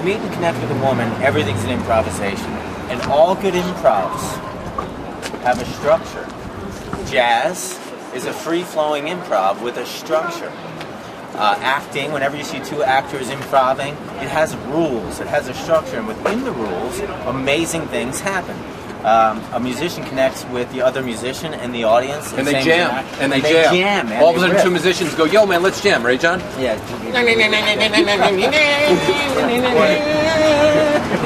meet and connect with a woman, everything's an improvisation. And all good improvs have a structure. Jazz is a free-flowing improv with a structure. Acting, whenever you see two actors improving, it has rules, it has a structure, and within the rules, amazing things happen. A musician connects with the other musician and the audience. And they jam. And they jam. Man. All of a sudden, two musicians go, yo, man, let's jam. Right, John? Yeah.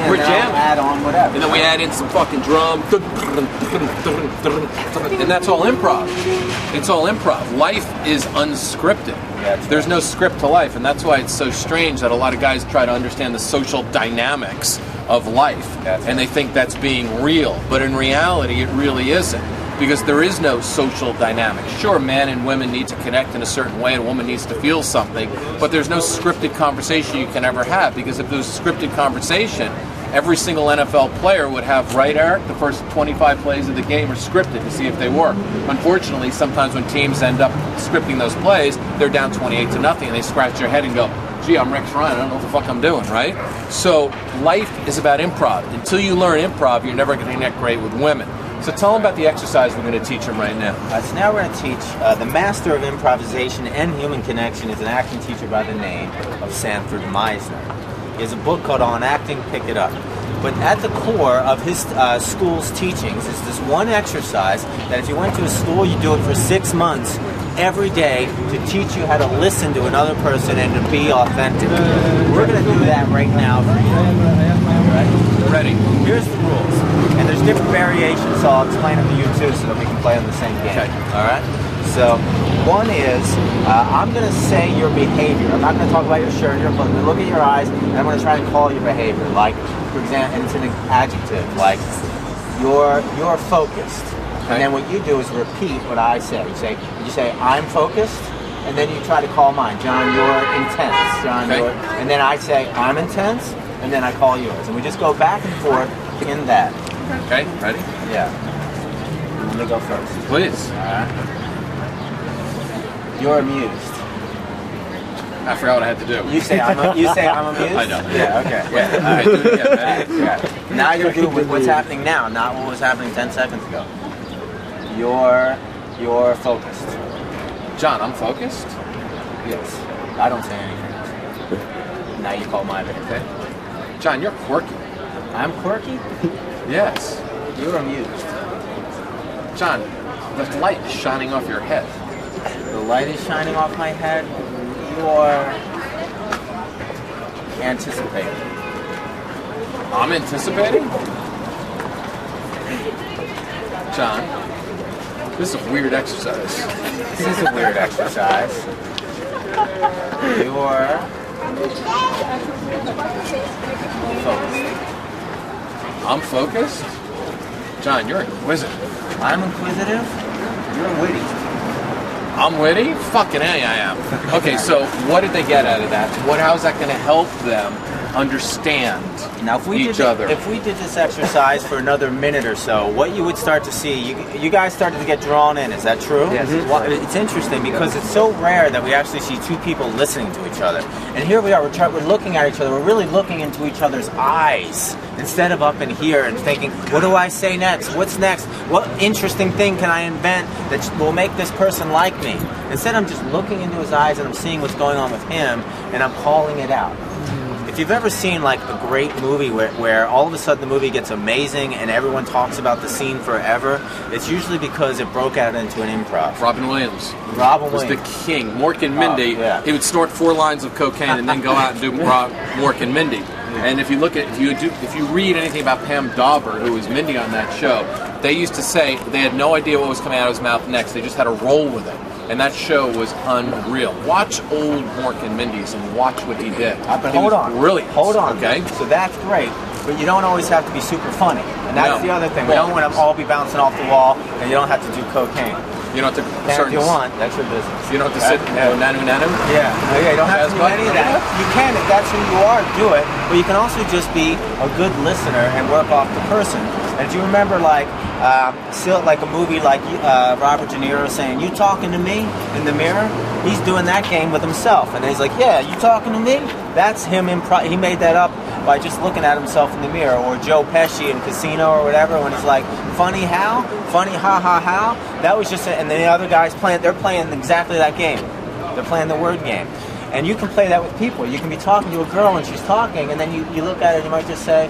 We're jamming. Add on whatever. And then we add in some fucking drum. And that's all improv. It's all improv. Life is unscripted. There's no script to life. And that's why it's so strange that a lot of guys try to understand the social dynamics of life. And they think that's being real. But in reality, it really isn't. Because there is no social dynamic. Sure, men and women need to connect in a certain way, and a woman needs to feel something, but there's no scripted conversation you can ever have, because if there was scripted conversation, every single NFL player would have, right, Eric, the first 25 plays of the game are scripted to see if they work. Unfortunately, sometimes when teams end up scripting those plays, they're down 28-0, and they scratch their head and go, gee, I'm Rex Ryan, I don't know what the fuck I'm doing, right? So life is about improv. Until you learn improv, you're never going to connect great with women. So tell them about the exercise we're going to teach them right now. So now we're going to teach the master of improvisation and human connection is an acting teacher by the name of Sanford Meisner. He has a book called On Acting, Pick It Up. But at the core of his school's teachings is this one exercise that if you went to a school, you do it for 6 months every day to teach you how to listen to another person and to be authentic. We're going to do that right now for you. Right? Ready. Here's the rules. And there's different variations, so I'll explain them to you too so that we can play on the same game. Okay. All right? So, one is, I'm going to say your behavior. I'm not going to talk about your shirt, I'm going to look at your eyes, and I'm going to try and call your behavior. Like, for example, and it's an adjective, like, you're focused. Okay. And then what you do is repeat what I say. You say, I'm focused, and then you try to call mine. John, you're intense. John, okay. And then I say, I'm intense, and then I call yours. And we just go back and forth in that. Okay, ready? Yeah. Let me go first. Please. All right. You're amused. I forgot what I had to do. You say I'm amused? I know. Yeah, okay. Yeah. All right, do it again. Ready? Yeah. Now you're doing what's happening now, not what was happening 10 seconds ago. You're focused. John, I'm focused? Yes. I don't say anything. Now you call my name. Okay. John, you're quirky. I'm quirky? Yes. You're amused. John, the light is shining off your head. The light is shining off my head. You're anticipating. I'm anticipating? John, this is a weird exercise. This is a weird exercise. You're focused. I'm focused? John, you're inquisitive. I'm inquisitive. You're witty. I'm witty? Fucking A, I am. Okay, so what did they get out of that? How is that going to help them understand now, if we each other? If we did this exercise for another minute or so, what you would start to see, you guys started to get drawn in. Is that true? Yes. Well, it's interesting because it's so rare that we actually see two people listening to each other. And here we are, we're looking at each other, we're really looking into each other's eyes instead of up in here and thinking, what do I say next? What's next? What interesting thing can I invent that will make this person like me? Instead, I'm just looking into his eyes and I'm seeing what's going on with him and I'm calling it out. If you've ever seen like a great movie where all of a sudden the movie gets amazing and everyone talks about the scene forever, it's usually because it broke out into an improv. Robin Williams. Was the king. Mork and Mindy. Yeah. He would snort 4 lines of cocaine and then go out and do Mork and Mindy. And if you look at if you read anything about Pam Dauber, who was Mindy on that show, they used to say they had no idea what was coming out of his mouth next. They just had to roll with it. And that show was unreal. Watch old Mork and Mindy's and watch what he did. But hold on. Brilliant. Hold on. Okay. So that's great, but you don't always have to be super funny. And that's the other thing. We don't want to all be bouncing off the wall, and you don't have to do cocaine. You don't have to. If you want, that's your business. You don't have to sit and go nanu. Yeah. You don't have to do any of that. You can, if that's who you are, do it. But you can also just be a good listener and work off the person. And do you remember, like a movie like Robert De Niro saying, "You talking to me?" in the mirror? He's doing that game with himself, and he's like, "Yeah, you talking to me?" That's him. He made that up by just looking at himself in the mirror. Or Joe Pesci in Casino or whatever, when he's like, funny how? Funny ha ha how? That was just, and then the other guys they're playing exactly that game. They're playing the word game. And you can play that with people. You can be talking to a girl and she's talking, and then you look at her and you might just say,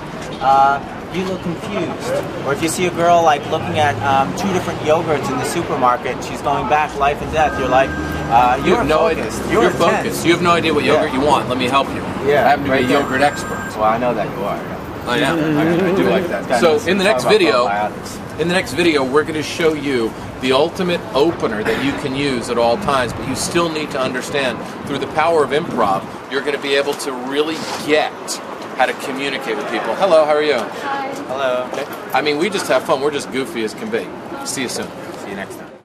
you look confused. Or if you see a girl like looking at 2 different yogurts in the supermarket and she's going back life and death, you're like, you're focused. You're focused. You have no idea what yogurt you want. Let me help you. Yeah, I happen to be a yogurt expert. Well, I know that you are. I am. I do like that. So in the next video, we're going to show you the ultimate opener that you can use at all times, but you still need to understand through the power of improv, you're going to be able to really get how to communicate with people. Hello, how are you? Hi. Hello. Okay. I mean, we just have fun. We're just goofy as can be. See you soon. See you next time.